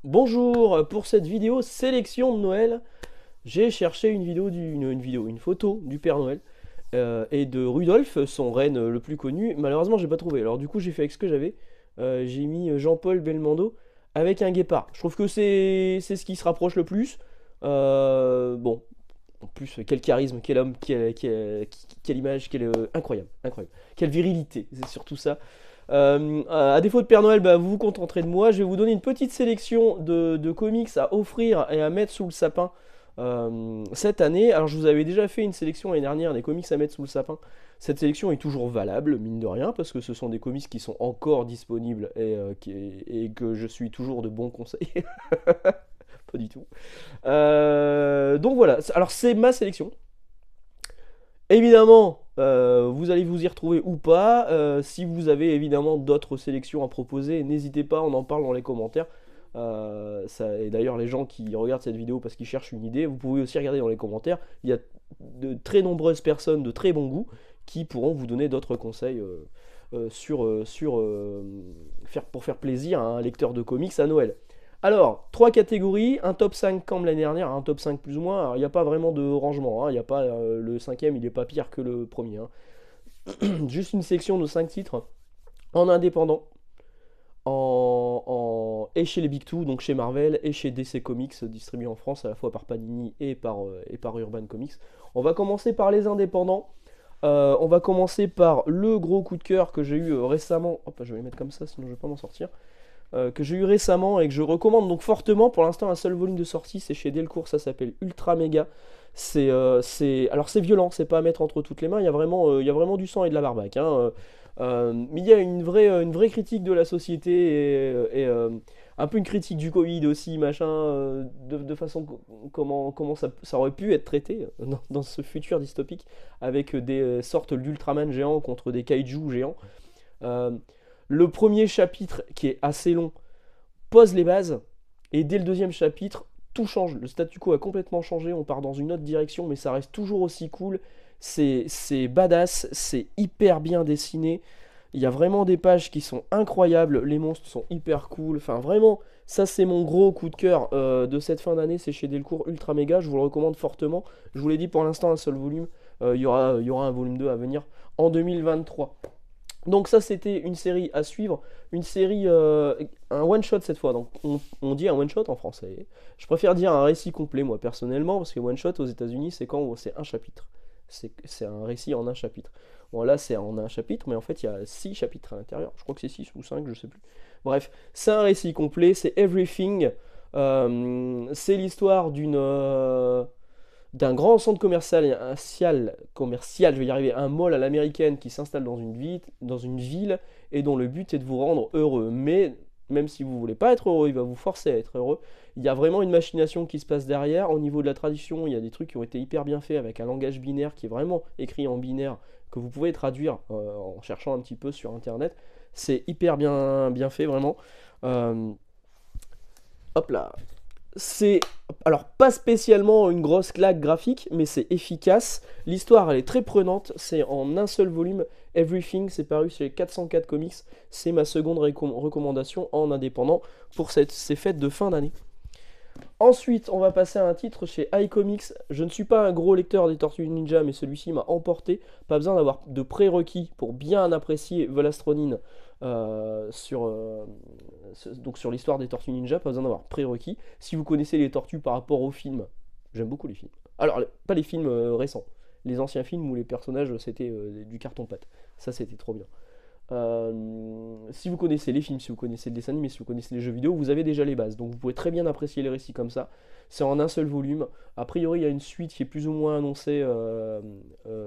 Bonjour, pour cette vidéo sélection de Noël, j'ai cherché une photo du Père Noël et de Rudolph, son reine le plus connu. Malheureusement, j'ai pas trouvé. Alors du coup, j'ai fait avec ce que j'avais. J'ai mis Jean-Paul Belmondo avec un guépard. Je trouve que c'est ce qui se rapproche le plus. Bon, en plus, quel charisme, quel homme, quelle image, incroyable, incroyable. Quelle virilité, c'est surtout ça. À défaut de Père Noël, bah, vous vous contenterez de moi. Je vais vous donner une petite sélection de comics à offrir et à mettre sous le sapin cette année. Alors, je vous avais déjà fait une sélection l'année dernière des comics à mettre sous le sapin. Cette sélection est toujours valable, mine de rien, parce que ce sont des comics qui sont encore disponibles et que je suis toujours de bons conseils. Pas du tout. Donc voilà, alors c'est ma sélection. Évidemment, vous allez vous y retrouver ou pas. Si vous avez évidemment d'autres sélections à proposer, n'hésitez pas, on en parle dans les commentaires. Et d'ailleurs, les gens qui regardent cette vidéo parce qu'ils cherchent une idée, vous pouvez aussi regarder dans les commentaires. Il y a de très nombreuses personnes de très bon goût qui pourront vous donner d'autres conseils pour faire plaisir à un lecteur de comics à Noël. Alors, trois catégories, un top 5 comme l'année dernière, un top 5 plus ou moins. Alors, il n'y a pas vraiment de rangement, hein. Il y a pas, le cinquième, il n'est pas pire que le premier, hein. Juste une section de 5 titres en indépendant, et chez les Big Two, donc chez Marvel, et chez DC Comics, distribué en France à la fois par Panini et par Urban Comics. On va commencer par les indépendants. On va commencer par le gros coup de cœur que j'ai eu récemment. Hop, je vais les mettre comme ça, sinon je ne vais pas m'en sortir. Que j'ai eu récemment et que je recommande donc fortement. Pour l'instant, un seul volume de sortie, c'est chez Delcourt, ça s'appelle Ultra Mega. Alors c'est violent, c'est pas à mettre entre toutes les mains. Il y a vraiment du sang et de la barbaque, hein. Mais il y a une vraie critique de la société et un peu une critique du Covid aussi, machin, de façon comment ça aurait pu être traité dans ce futur dystopique avec des sortes d'Ultraman géants contre des kaiju géants. Euh, le premier chapitre, qui est assez long, pose les bases, et dès le deuxième chapitre, tout change. Le statu quo a complètement changé, on part dans une autre direction, mais ça reste toujours aussi cool. C'est badass, c'est hyper bien dessiné. Il y a vraiment des pages qui sont incroyables, les monstres sont hyper cool. Enfin, vraiment, ça c'est mon gros coup de cœur de cette fin d'année. C'est chez Delcourt Ultra Mega, je vous le recommande fortement. Je vous l'ai dit, pour l'instant, un seul volume. Il y aura un volume 2 à venir en 2023. Donc ça c'était une série à suivre, une série, un one shot cette fois, donc on dit un one shot en français. Je préfère dire un récit complet moi personnellement, parce que one shot aux États-Unis c'est quand c'est un chapitre, c'est un récit en un chapitre. Bon là c'est en un chapitre, mais en fait il y a 6 chapitres à l'intérieur, je crois que c'est 6 ou 5, je sais plus. Bref, c'est un récit complet, c'est Everything. C'est l'histoire d'un grand centre commercial, je vais y arriver, un mall à l'américaine qui s'installe dans une ville et dont le but est de vous rendre heureux. Mais même si vous ne voulez pas être heureux, il va vous forcer à être heureux. Il y a vraiment une machination qui se passe derrière. Au niveau de la traduction, il y a des trucs qui ont été hyper bien faits avec un langage binaire qui est vraiment écrit en binaire que vous pouvez traduire en cherchant un petit peu sur internet. C'est hyper bien, bien fait vraiment. Euh, Hop là, c'est alors pas spécialement une grosse claque graphique, mais c'est efficace. L'histoire elle est très prenante. C'est en un seul volume. Everything, c'est paru chez 404 Comics. C'est ma seconde recommandation en indépendant pour ces fêtes de fin d'année. Ensuite, on va passer à un titre chez iComics. Je ne suis pas un gros lecteur des Tortues Ninja, mais celui-ci m'a emporté. Pas besoin d'avoir de prérequis pour bien apprécier Volastronine donc sur l'histoire des Tortues Ninja. Pas besoin d'avoir prérequis. Si vous connaissez les tortues par rapport aux films, j'aime beaucoup les films. Alors, pas les films récents. Les anciens films où les personnages c'était du carton-pâte. Ça, c'était trop bien. Si vous connaissez les films, si vous connaissez le dessin animé, si vous connaissez les jeux vidéo, vous avez déjà les bases. Donc vous pouvez très bien apprécier les récits comme ça. C'est en un seul volume. A priori, il y a une suite qui est plus ou moins annoncée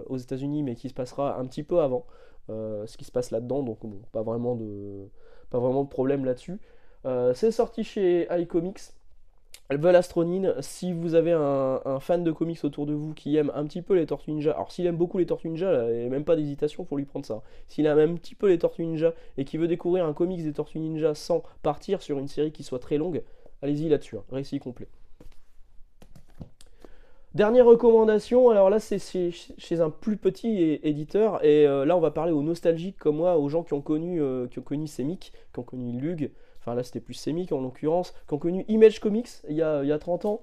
aux États-Unis, mais qui se passera un petit peu avant ce qui se passe là-dedans. Donc bon, pas vraiment de problème là-dessus. C'est sorti chez iComics. Astronine, si vous avez un fan de comics autour de vous qui aime un petit peu les Tortues Ninja, alors s'il aime beaucoup les Tortues Ninja, là, il n'y a même pas d'hésitation, faut lui prendre ça. S'il aime un petit peu les Tortues Ninja et qui veut découvrir un comics des Tortues Ninja sans partir sur une série qui soit très longue, allez-y là-dessus, hein, récit complet. Dernière recommandation, alors là c'est chez un plus petit éditeur, et là on va parler aux nostalgiques comme moi, aux gens qui ont connu Semic, qui ont connu Lug, enfin là c'était plus Semic en l'occurrence, qui ont connu Image Comics il y a 30 ans,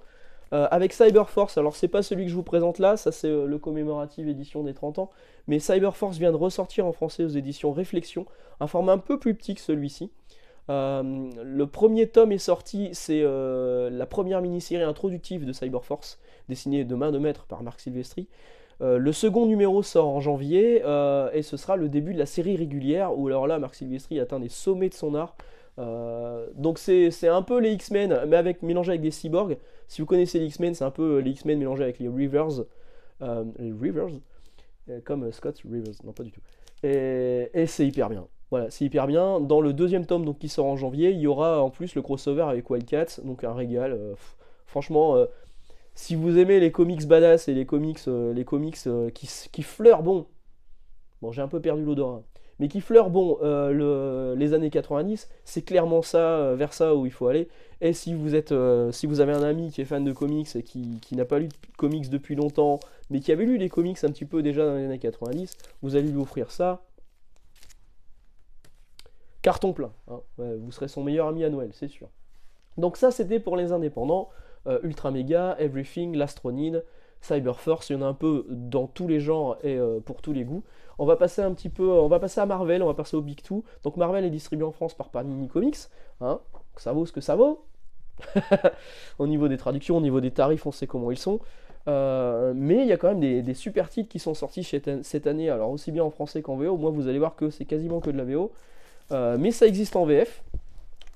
avec Cyberforce. Alors c'est pas celui que je vous présente là, ça c'est le commémorative édition des 30 ans, mais Cyberforce vient de ressortir en français aux éditions Réflexion, un format un peu plus petit que celui-ci. Le premier tome est sorti, c'est la première mini-série introductive de Cyberforce, dessinée de main de maître par Marc Silvestri. Le second numéro sort en janvier, et ce sera le début de la série régulière, où alors là, Marc Silvestri atteint des sommets de son art. Donc c'est un peu les X-Men, mais mélangé avec des cyborgs. Si vous connaissez les X-Men, c'est un peu les X-Men mélangés avec les Rivers. Comme Scott Rivers, non pas du tout. Et c'est hyper bien. Voilà, c'est hyper bien. Dans le deuxième tome donc, qui sort en janvier, il y aura en plus le crossover avec Wildcats, donc un régal. Franchement, si vous aimez les comics badass et les comics qui fleurent, bon j'ai un peu perdu l'odorat, mais qui fleurent les années 90, c'est clairement ça, vers ça où il faut aller. Et si vous avez un ami qui est fan de comics et qui n'a pas lu de comics depuis longtemps, mais qui avait lu les comics un petit peu déjà dans les années 90, vous allez lui offrir ça. Carton plein, hein. Ouais, vous serez son meilleur ami à Noël, c'est sûr. Donc ça c'était pour les indépendants. Ultra Mega, Everything, Lastronid, Cyberforce, il y en a un peu dans tous les genres et pour tous les goûts. On va passer à Marvel, on va passer au Big Two. Donc Marvel est distribué en France par Panini Comics, hein. Ça vaut ce que ça vaut. Au niveau des traductions, au niveau des tarifs, on sait comment ils sont. Mais il y a quand même des super titres qui sont sortis cette année, alors aussi bien en français qu'en VO. Moi, vous allez voir que c'est quasiment que de la VO. Mais ça existe en VF.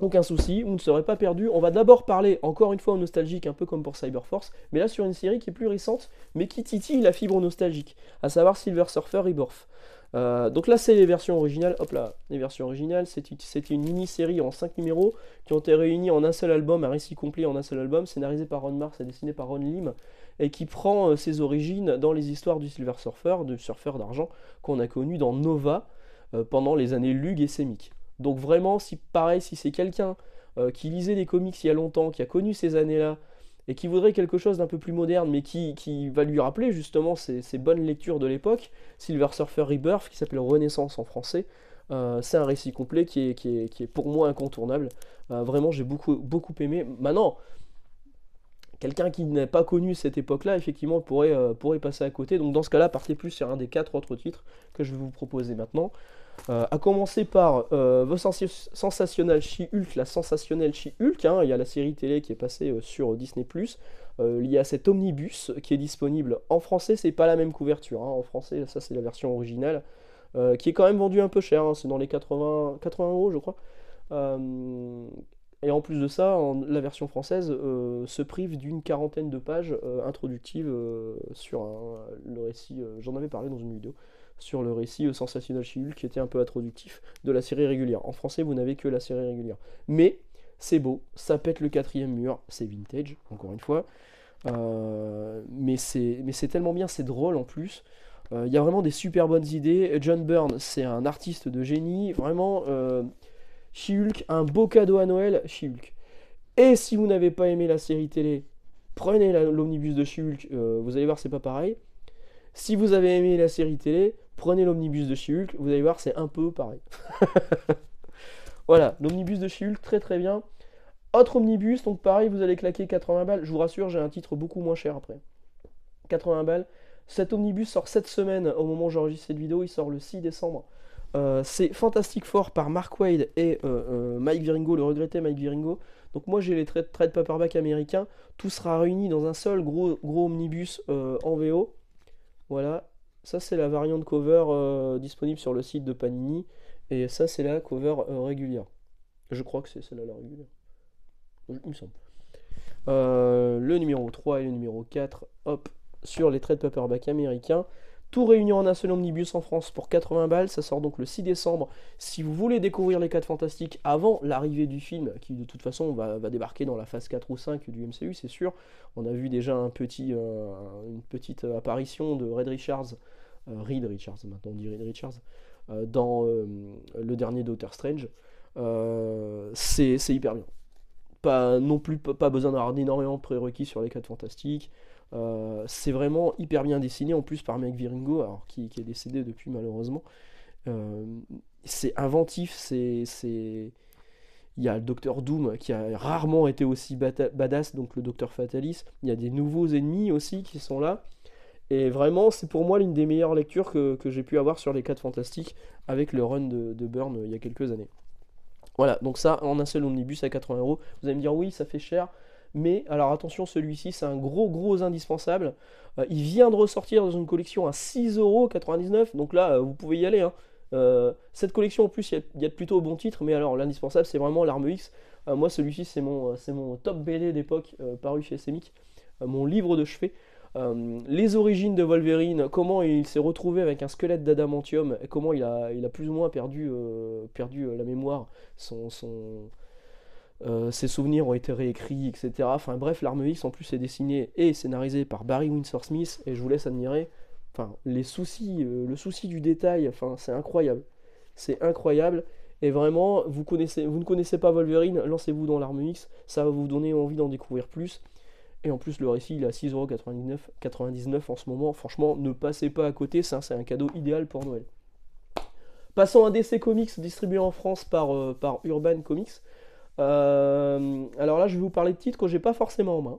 Aucun souci, vous ne serez pas perdu. On va d'abord parler, encore une fois, nostalgique, un peu comme pour Cyberforce, mais là sur une série qui est plus récente, mais qui titille la fibre nostalgique, à savoir Silver Surfer Rebirth. Donc là, c'est les versions originales. Hop là, les versions originales, c'était une mini-série en 5 numéros qui ont été réunis en un seul album, un récit complet en un seul album, scénarisé par Ron Mars et dessiné par Ron Lim, et qui prend ses origines dans les histoires du Silver Surfer, du surfeur d'argent, qu'on a connu dans Nova pendant les années Lug et Semic. Donc vraiment, si c'est quelqu'un qui lisait des comics il y a longtemps, qui a connu ces années-là, et qui voudrait quelque chose d'un peu plus moderne, mais qui va lui rappeler justement ces bonnes lectures de l'époque, Silver Surfer Rebirth, qui s'appelle Renaissance en français, c'est un récit complet qui est pour moi incontournable. Vraiment, j'ai beaucoup aimé. Maintenant, quelqu'un qui n'a pas connu cette époque-là, effectivement, pourrait passer à côté. Donc dans ce cas-là, partez plus sur un des 4 autres titres que je vais vous proposer maintenant. À commencer par The Sensational She-Hulk, la sensationnelle She-Hulk, hein. Il y a la série télé qui est passée sur Disney+. Il y a cet omnibus qui est disponible en français, c'est pas la même couverture, hein. En français, ça c'est la version originale, qui est quand même vendue un peu cher, hein. C'est dans les 80 € je crois. Et en plus de ça, la version française se prive d'une quarantaine de pages introductives sur le récit, j'en avais parlé dans une vidéo, sur le récit Sensationnel She-Hulk qui était un peu introductif de la série régulière. En français, vous n'avez que la série régulière. Mais c'est beau, ça pète le 4e mur, c'est vintage, encore une fois. Mais c'est tellement bien, c'est drôle en plus. Il y a vraiment des super bonnes idées. John Byrne, c'est un artiste de génie. Vraiment, She-Hulk, un beau cadeau à Noël, She-Hulk. Et si vous n'avez pas aimé la série télé, prenez l'omnibus de She-Hulk, vous allez voir, c'est pas pareil. Si vous avez aimé la série télé, prenez l'omnibus de She-Hulk, vous allez voir, c'est un peu pareil. Voilà, l'omnibus de She-Hulk, très très bien. Autre omnibus, donc pareil, vous allez claquer 80 balles. Je vous rassure, j'ai un titre beaucoup moins cher après. 80 balles. Cet omnibus sort cette semaine, au moment où j'enregistre cette vidéo, il sort le 6 décembre. C'est Fantastic Four par Mark Waid et Mike Wieringo, le regretté Mike Wieringo. Donc moi j'ai les trade paperback américains. Tout sera réuni dans un seul gros omnibus en VO. Voilà, ça c'est la variante cover disponible sur le site de Panini. Et ça c'est la cover régulière. Je crois que c'est celle-là la régulière. Il me semble. Le numéro 3 et le numéro 4, hop, sur les trade paperback américains. Tout réuni en un seul omnibus en France pour 80 balles. Ça sort donc le 6 décembre. Si vous voulez découvrir les 4 Fantastiques avant l'arrivée du film, qui de toute façon va débarquer dans la phase 4 ou 5 du MCU, c'est sûr. On a vu déjà une petite apparition de Reed Richards, maintenant on dit Reed Richards, dans le dernier Doctor Strange. C'est hyper bien. Pas besoin d'avoir énormément de prérequis sur les 4 Fantastiques. C'est vraiment hyper bien dessiné, en plus par Mike Wieringo, alors qui est décédé depuis malheureusement. C'est inventif, Il y a le Docteur Doom qui a rarement été aussi badass, donc le Docteur Fatalis. Il y a des nouveaux ennemis aussi qui sont là. Et vraiment, c'est pour moi l'une des meilleures lectures que j'ai pu avoir sur les 4 fantastiques avec le run de Byrne il y a quelques années. Voilà, donc ça en un seul omnibus à 80 euros. Vous allez me dire oui, ça fait cher. Mais alors attention, celui-ci c'est un gros indispensable. Il vient de ressortir dans une collection à 6,99 €. Donc là, vous pouvez y aller, hein. Cette collection en plus, il y a de plutôt bons titres. Mais alors l'indispensable c'est vraiment l'Arme X. Moi celui-ci c'est mon top BD d'époque paru chez Semic. Mon livre de chevet. Les origines de Wolverine, comment il s'est retrouvé avec un squelette d'adamantium, et comment il a plus ou moins perdu la mémoire, ses souvenirs ont été réécrits, etc. Enfin bref, l'Arme X en plus est dessiné et scénarisé par Barry Windsor Smith, et je vous laisse admirer. Enfin, le souci du détail, enfin, c'est incroyable. C'est incroyable. Et vraiment, vous ne connaissez pas Wolverine, lancez-vous dans l'Arme X, ça va vous donner envie d'en découvrir plus. Et en plus, le récit, il est à 6,99 € en ce moment. Franchement, ne passez pas à côté, ça, c'est un cadeau idéal pour Noël. Passons à DC Comics, distribué en France par Urban Comics. Alors là, je vais vous parler de titres que j'ai pas forcément en main.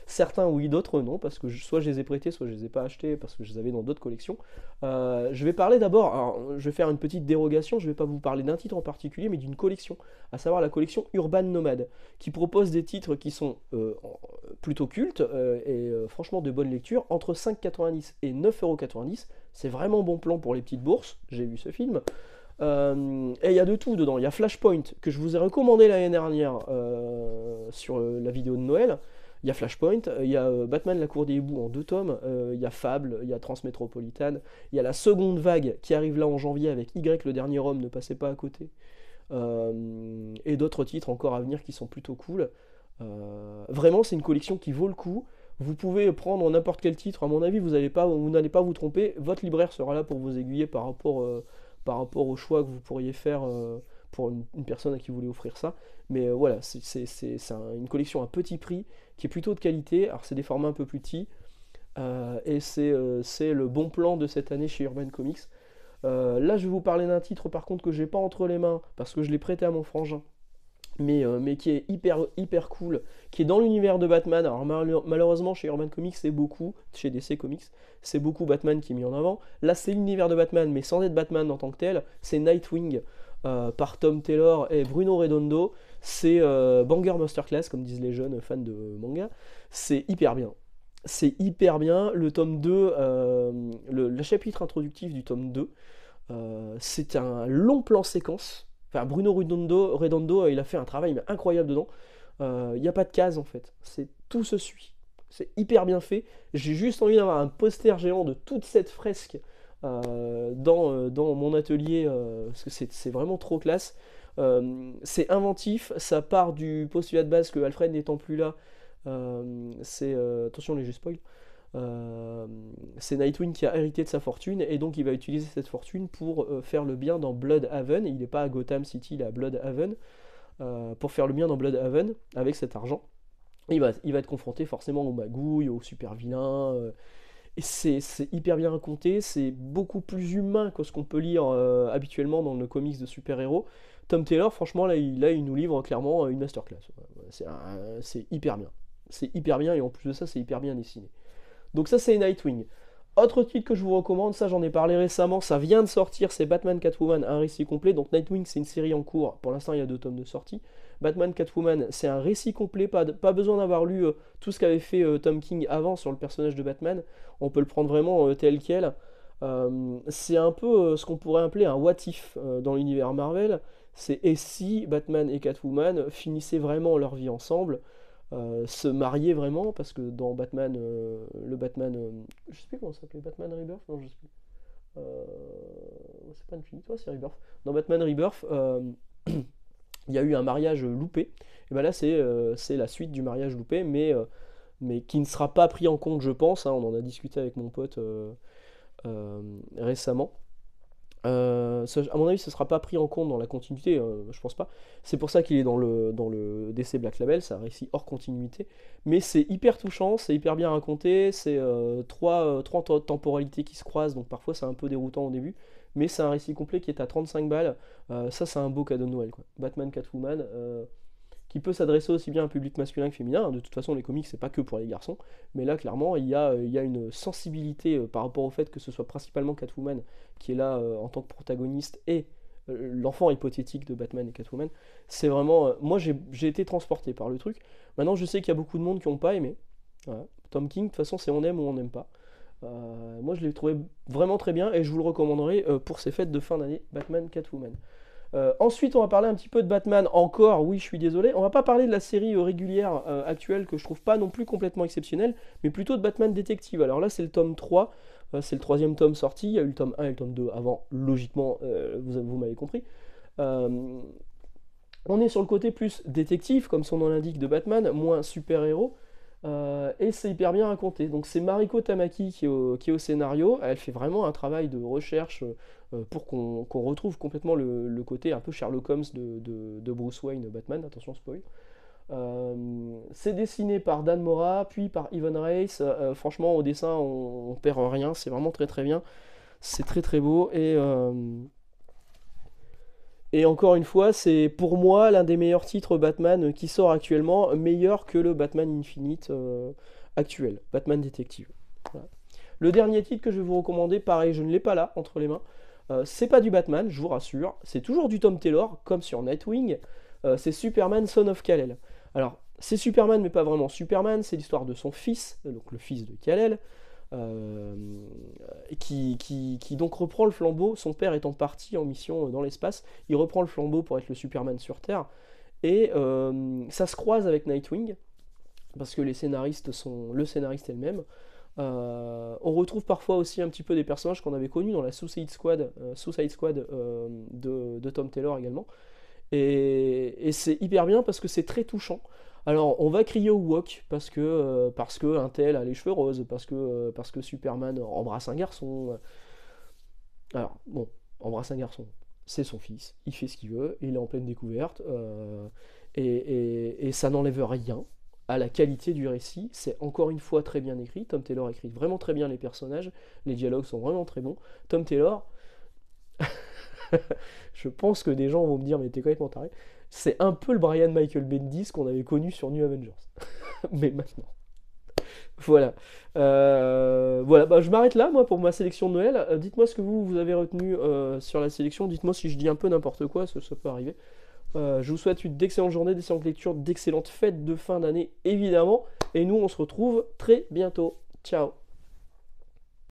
Certains oui, d'autres non, parce que soit je les ai prêtés, soit je les ai pas achetés, parce que je les avais dans d'autres collections. Je vais parler d'abord, alors, je vais faire une petite dérogation, je vais pas vous parler d'un titre en particulier, mais d'une collection, à savoir la collection Urban Nomade, qui propose des titres qui sont plutôt cultes, et franchement de bonne lecture, entre 5,90 et 9,90 €. C'est vraiment bon plan pour les petites bourses, j'ai vu ce film. Et il y a de tout dedans. Il y a Flashpoint que je vous ai recommandé l'année dernière sur la vidéo de Noël. Il y a Flashpoint, il y a Batman la Cour des hiboux en 2 tomes, il y a Fable, il y a Transmétropolitan, il y a la seconde vague qui arrive là en janvier avec Y le dernier homme, ne passez pas à côté. Et d'autres titres encore à venir qui sont plutôt cool. Vraiment c'est une collection qui vaut le coup. Vous pouvez prendre n'importe quel titre, à mon avis vous n'allez pas vous tromper, votre libraire sera là pour vous aiguiller par rapport au choix que vous pourriez faire pour une personne à qui vous voulez offrir ça. Mais voilà, c'est une collection à petit prix qui est plutôt de qualité. Alors c'est des formats un peu plus petits. Et c'est le bon plan de cette année chez Urban Comics. Là je vais vous parler d'un titre par contre que j'ai pas entre les mains parce que je l'ai prêté à mon frangin. Mais qui est hyper cool, qui est dans l'univers de Batman. Alors malheureusement chez Urban Comics c'est beaucoup, chez DC Comics, c'est beaucoup Batman qui est mis en avant. Là c'est l'univers de Batman, mais sans être Batman en tant que tel, c'est Nightwing par Tom Taylor et Bruno Redondo. C'est Banger Masterclass, comme disent les jeunes fans de manga. C'est hyper bien. C'est hyper bien. Le tome 2, le chapitre introductif du tome 2, c'est un long plan séquence. Enfin, Bruno Redondo, il a fait un travail incroyable dedans. Il n'y a pas de case en fait. Tout se suit. C'est hyper bien fait. J'ai juste envie d'avoir un poster géant de toute cette fresque dans mon atelier parce que c'est vraiment trop classe. C'est inventif. Ça part du postulat de base que Alfred n'étant plus là. Attention, léger spoil. C'est Nightwing qui a hérité de sa fortune et donc il va utiliser cette fortune pour faire le bien dans Bloodhaven. Il n'est pas à Gotham City, il est à Bloodhaven pour faire le bien dans Bloodhaven avec cet argent. Il va être confronté forcément aux magouilles, aux super vilains. Et c'est hyper bien raconté, c'est beaucoup plus humain que ce qu'on peut lire habituellement dans le comics de super-héros. Tom Taylor, franchement, là il nous livre clairement une masterclass. C'est hyper bien. C'est hyper bien et en plus de ça, c'est hyper bien dessiné. Donc ça c'est Nightwing. Autre titre que je vous recommande, ça j'en ai parlé récemment, ça vient de sortir, c'est Batman Catwoman, un récit complet. Donc Nightwing c'est une série en cours, pour l'instant il y a 2 tomes de sortie. Batman Catwoman c'est un récit complet, pas besoin d'avoir lu tout ce qu'avait fait Tom King avant sur le personnage de Batman. On peut le prendre vraiment tel quel. C'est un peu ce qu'on pourrait appeler un what if dans l'univers Marvel. C'est et si Batman et Catwoman finissaient vraiment leur vie ensemble, se marier vraiment, parce que dans Batman, le Batman, je sais plus comment ça s'appelait, Batman Rebirth, non je sais plus, c'est pas Infinite, ouais, c'est Rebirth. Dans Batman Rebirth, il y a eu un mariage loupé, et ben là c'est la suite du mariage loupé, mais qui ne sera pas pris en compte je pense, hein, on en a discuté avec mon pote récemment. À mon avis, ce ne sera pas pris en compte dans la continuité, je pense pas. C'est pour ça qu'il est dans le DC Black Label, c'est un récit hors continuité. Mais c'est hyper touchant, c'est hyper bien raconté, c'est trois temporalités qui se croisent, donc parfois c'est un peu déroutant au début. mais c'est un récit complet qui est à 35 balles. Ça, c'est un beau cadeau de Noël, quoi. Batman Catwoman, qui peut s'adresser aussi bien à un public masculin que féminin. De toute façon, les comics, c'est pas que pour les garçons, mais là, clairement, il y a une sensibilité par rapport au fait que ce soit principalement Catwoman qui est là en tant que protagoniste et l'enfant hypothétique de Batman et Catwoman. C'est vraiment. Moi, j'ai été transporté par le truc. Maintenant, je sais qu'il y a beaucoup de monde qui n'ont pas aimé. Voilà. Tom King, de toute façon, c'est on aime ou on n'aime pas. Moi, je l'ai trouvé vraiment très bien et je vous le recommanderai pour ces fêtes de fin d'année, Batman Catwoman. Ensuite, on va parler un petit peu de Batman encore. Oui, je suis désolé. On va pas parler de la série régulière actuelle que je trouve pas non plus complètement exceptionnelle, mais plutôt de Batman Détective. Alors là, c'est le tome 3. C'est le troisième tome sorti. Il y a eu le tome 1 et le tome 2 avant, logiquement, vous m'avez compris. Euh, on est sur le côté plus détective, comme son nom l'indique, de Batman, moins super-héros. Et c'est hyper bien raconté. Donc c'est Mariko Tamaki qui est au scénario. Elle fait vraiment un travail de recherche pour qu'on retrouve complètement le côté un peu Sherlock Holmes de Bruce Wayne Batman. Attention spoil. C'est dessiné par Dan Mora, puis par Ivan Reis. Franchement au dessin on perd rien. C'est vraiment très très bien. C'est très très beau et encore une fois, c'est pour moi l'un des meilleurs titres Batman qui sort actuellement, meilleur que le Batman Infinite actuel, Batman Detective. Voilà. Le dernier titre que je vais vous recommander, pareil, je ne l'ai pas là, entre les mains. C'est pas du Batman, je vous rassure. C'est toujours du Tom Taylor, comme sur Nightwing. C'est Superman Son of Kal-El. Alors, c'est Superman, mais pas vraiment Superman. C'est l'histoire de son fils, donc le fils de Kal-El, euh, qui donc reprend le flambeau. Son père étant parti en mission dans l'espace, il reprend le flambeau pour être le Superman sur Terre. Et ça se croise avec Nightwing, parce que le scénariste est le même. On retrouve parfois aussi un petit peu des personnages qu'on avait connus dans la Suicide Squad, de Tom Taylor également. Et c'est hyper bien parce que c'est très touchant. Alors, on va crier au wok parce que un tel a les cheveux roses, parce que Superman embrasse un garçon. Alors, bon, embrasse un garçon, c'est son fils, il fait ce qu'il veut, il est en pleine découverte, et ça n'enlève rien à la qualité du récit. C'est encore une fois très bien écrit. Tom Taylor écrit vraiment très bien les personnages, les dialogues sont vraiment très bons. Tom Taylor, je pense que des gens vont me dire, mais t'es complètement taré. C'est un peu le Brian Michael Bendis qu'on avait connu sur New Avengers. Mais maintenant. Voilà. Voilà, bah, je m'arrête là, moi, pour ma sélection de Noël. Dites-moi ce que vous avez retenu sur la sélection. Dites-moi si je dis un peu n'importe quoi, ça peut arriver. Je vous souhaite une d'excellentes journées, d'excellentes lectures, d'excellentes fêtes de fin d'année, évidemment. Et nous, on se retrouve très bientôt. Ciao.